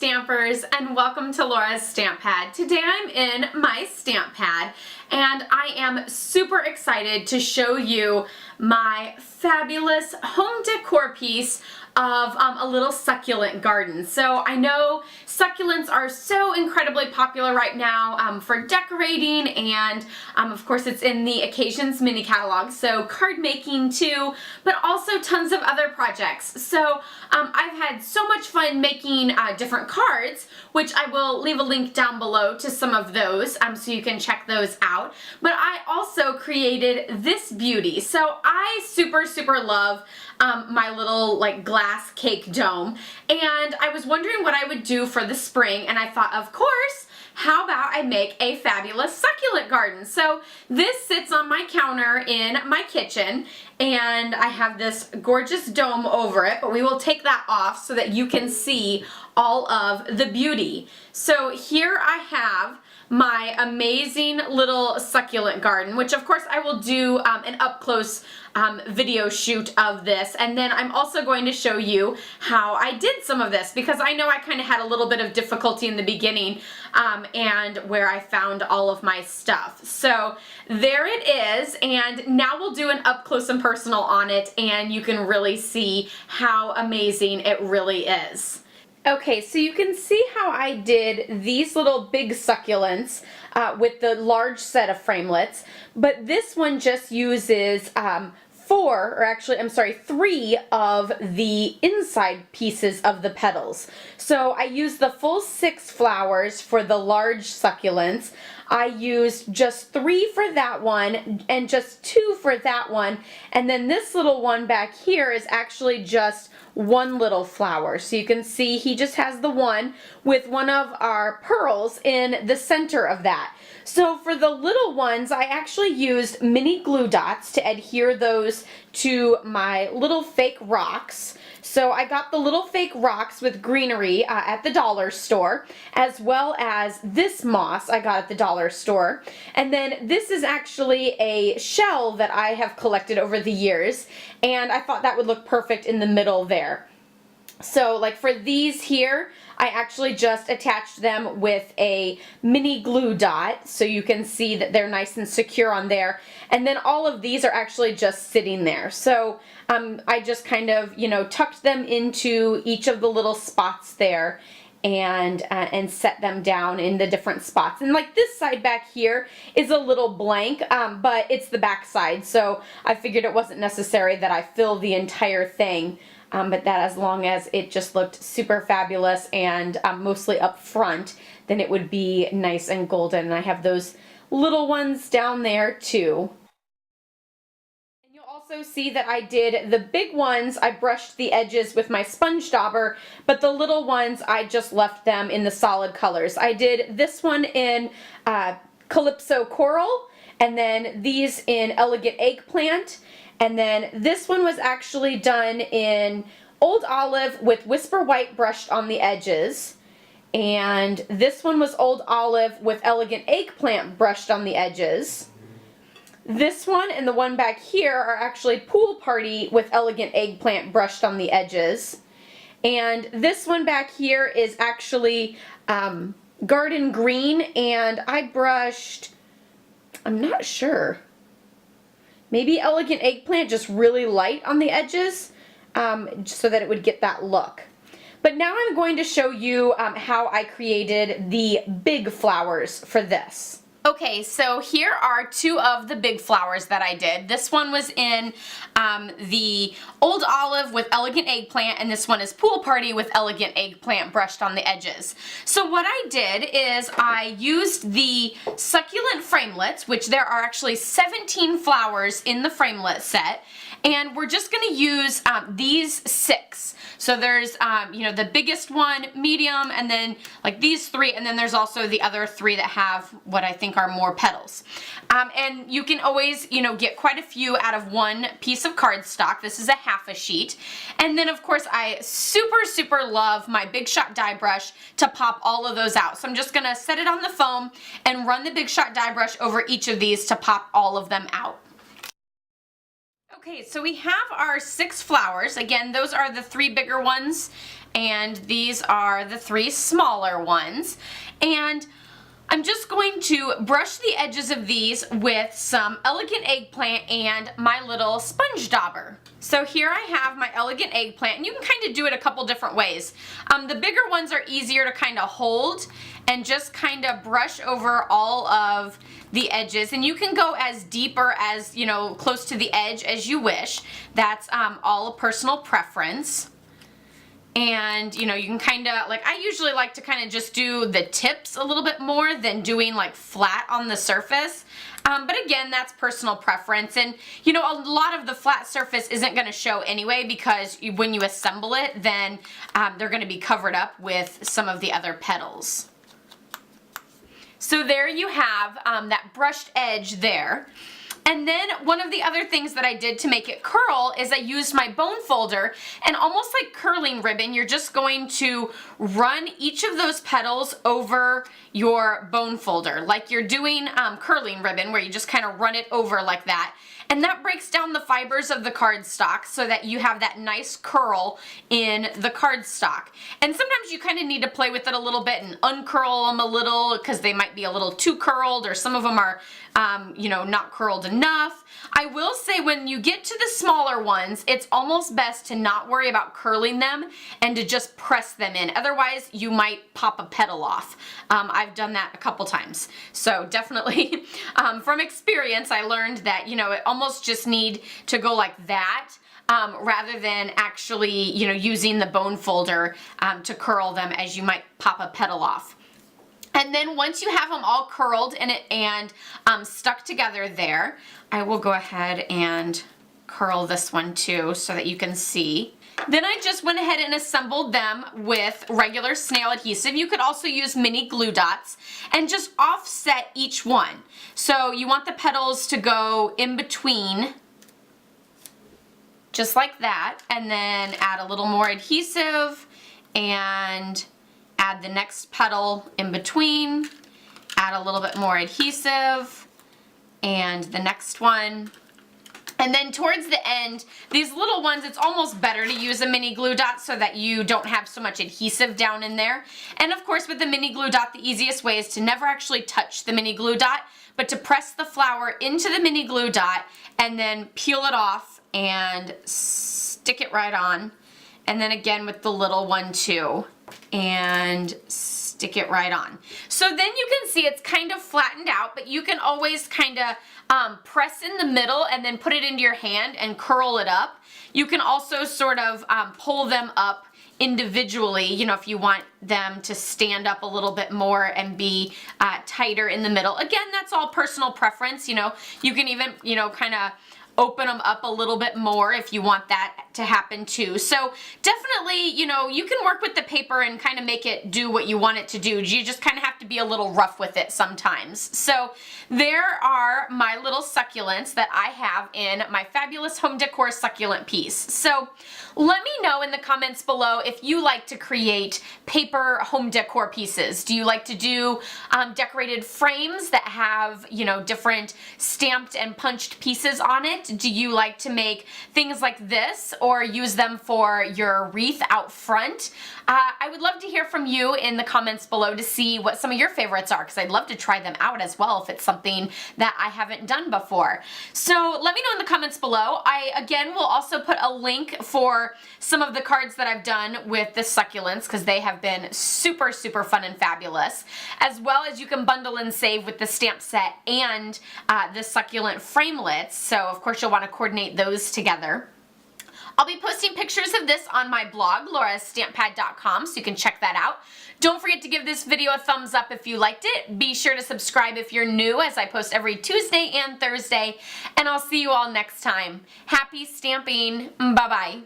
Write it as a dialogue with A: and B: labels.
A: stampers, and welcome to Laura's Stamp Pad. Today I'm in my stamp pad and I am super excited to show you my fabulous home decor piece of a little succulent garden. So I know succulents are so incredibly popular right now for decorating, and of course it's in the Occasions mini catalog, so card making too, but also tons of other projects. So I've had so much fun making different cards, which I will leave a link down below to some of those so you can check those out. But I also created this beauty. So I super love my little like glass cake dome, and I was wondering what I would do for the spring, and I thought, of course, how about I make a fabulous succulent garden? So this sits on my counter in my kitchen, and I have this gorgeous dome over it, but we will take that off so that you can see all of the beauty. So here I have my amazing little succulent garden, which of course I will do an up-close video shoot of this, and then I'm also going to show you how I did some of this, because I know I kind of had a little bit of difficulty in the beginning and where I found all of my stuff. So there it is, and now we'll do an up-close and personal on it, and you can really see how amazing it really is. Okay, so you can see how I did these little big succulents with the large set of framelits, but this one just uses three of the inside pieces of the petals. So I used the full 6 flowers for the large succulents. I used just 3 for that one and just 2 for that one, and then this little one back here is actually just one little flower. So you can see he just has the one with one of our pearls in the center of that. So for the little ones, I actually used mini glue dots to adhere those to my little fake rocks. So I got the little fake rocks with greenery at the dollar store, as well as this moss I got at the dollar store. And then this is actually a shell that I have collected over the years, and I thought that would look perfect in the middle there. So like for these here, I actually just attached them with a mini glue dot, so you can see that they're nice and secure on there. And then all of these are actually just sitting there. So I just kind of, you know, tucked them into each of the little spots there and set them down in the different spots. And like this side back here is a little blank, but it's the back side, so I figured it wasn't necessary that I fill the entire thing. But that as long as it just looked super fabulous and mostly up front, then it would be nice and golden. And I have those little ones down there too. And you'll also see that I did the big ones, I brushed the edges with my sponge dauber, but the little ones I just left them in the solid colors. I did this one in Calypso Coral, and then these in Elegant Eggplant. And then this one was actually done in Old Olive with Whisper White brushed on the edges. And this one was Old Olive with Elegant Eggplant brushed on the edges. This one and the one back here are actually Pool Party with Elegant Eggplant brushed on the edges. And this one back here is actually Garden Green, and I brushed, I'm not sure, maybe Elegant Eggplant, just really light on the edges, so that it would get that look. But now I'm going to show you how I created the big flowers for this. Okay, so here are 2 of the big flowers that I did. This one was in the Old Olive with Elegant Eggplant, and this one is Pool Party with Elegant Eggplant brushed on the edges. So what I did is I used the Succulent Framelits, which there are actually 17 flowers in the framelit set, and we're just going to use these 6. So there's, you know, the biggest one, medium, and then like these 3, and then there's also the other 3 that have what I think are more petals. And you can always, you know, get quite a few out of one piece of cardstock. This is a half a sheet. And then of course I super love my Big Shot die brush to pop all of those out. So I'm just gonna set it on the foam and run the Big Shot die brush over each of these to pop all of them out. Okay, so we have our 6 flowers. Again, those are the 3 bigger ones, and these are the 3 smaller ones. And I'm just going to brush the edges of these with some elegant eggplant and my little sponge dauber. So here I have my elegant eggplant, and you can kind of do it a couple different ways. The bigger ones are easier to kind of hold and just kind of brush over all of the edges, and you can go as deep or as, you know, close to the edge as you wish. That's all a personal preference. And, you know, you can kind of, like, I usually like to kind of just do the tips a little bit more than doing like flat on the surface. But again, that's personal preference. And, you know, a lot of the flat surface isn't going to show anyway, because when you assemble it, then they're going to be covered up with some of the other petals. So there you have that brushed edge there. And then one of the other things that I did to make it curl is I used my bone folder, and almost like curling ribbon, you're just going to run each of those petals over your bone folder, like you're doing curling ribbon, where you just kind of run it over like that. And that breaks down the fibers of the cardstock so that you have that nice curl in the cardstock. And sometimes you kind of need to play with it a little bit and uncurl them a little, because they might be a little too curled, or some of them are, you know, not curled enough. I will say when you get to the smaller ones, it's almost best to not worry about curling them and to just press them in. Otherwise, you might pop a petal off. I've done that a couple times. So definitely, from experience, I learned that, you know, it almost just need to go like that. Rather than actually, you know, using the bone folder to curl them, as you might pop a petal off. And then once you have them all curled and stuck together there, I will go ahead and curl this one too so that you can see. Then I just went ahead and assembled them with regular snail adhesive. You could also use mini glue dots and just offset each one. So you want the petals to go in between, just like that, and then add a little more adhesive and add the next petal in between, add a little bit more adhesive, and the next one. And then towards the end, these little ones, it's almost better to use a mini glue dot so that you don't have so much adhesive down in there. And of course, with the mini glue dot, the easiest way is to never actually touch the mini glue dot, but to press the flower into the mini glue dot and then peel it off and stick it right on. And then again with the little one too, and stick it right on. So then you can see it's kind of flattened out, but you can always kind of press in the middle and then put it into your hand and curl it up. You can also sort of pull them up individually, you know, if you want them to stand up a little bit more and be tighter in the middle. Again, that's all personal preference, you know. You can even, you know, kind of open them up a little bit more if you want that to happen too. So definitely, you know, you can work with the paper and kind of make it do what you want it to do. You just kind of have to be a little rough with it sometimes. So there are my little succulents that I have in my fabulous home decor succulent piece. So let me know in the comments below if you like to create paper home decor pieces. Do you like to do decorated frames that have, you know, different stamped and punched pieces on it? Do you like to make things like this or use them for your wreath out front? I would love to hear from you in the comments below to see what some of your favorites are, because I'd love to try them out as well if it's something that I haven't done before. So let me know in the comments below. I, again, will also put a link for some of the cards that I've done with the succulents, because they have been super, super fun and fabulous, as well as you can bundle and save with the stamp set and the succulent framelits. So of course you'll want to coordinate those together. I'll be posting pictures of this on my blog, laurastamppad.com, so you can check that out. Don't forget to give this video a thumbs up if you liked it. Be sure to subscribe if you're new, as I post every Tuesday and Thursday. And I'll see you all next time. Happy stamping. Bye-bye.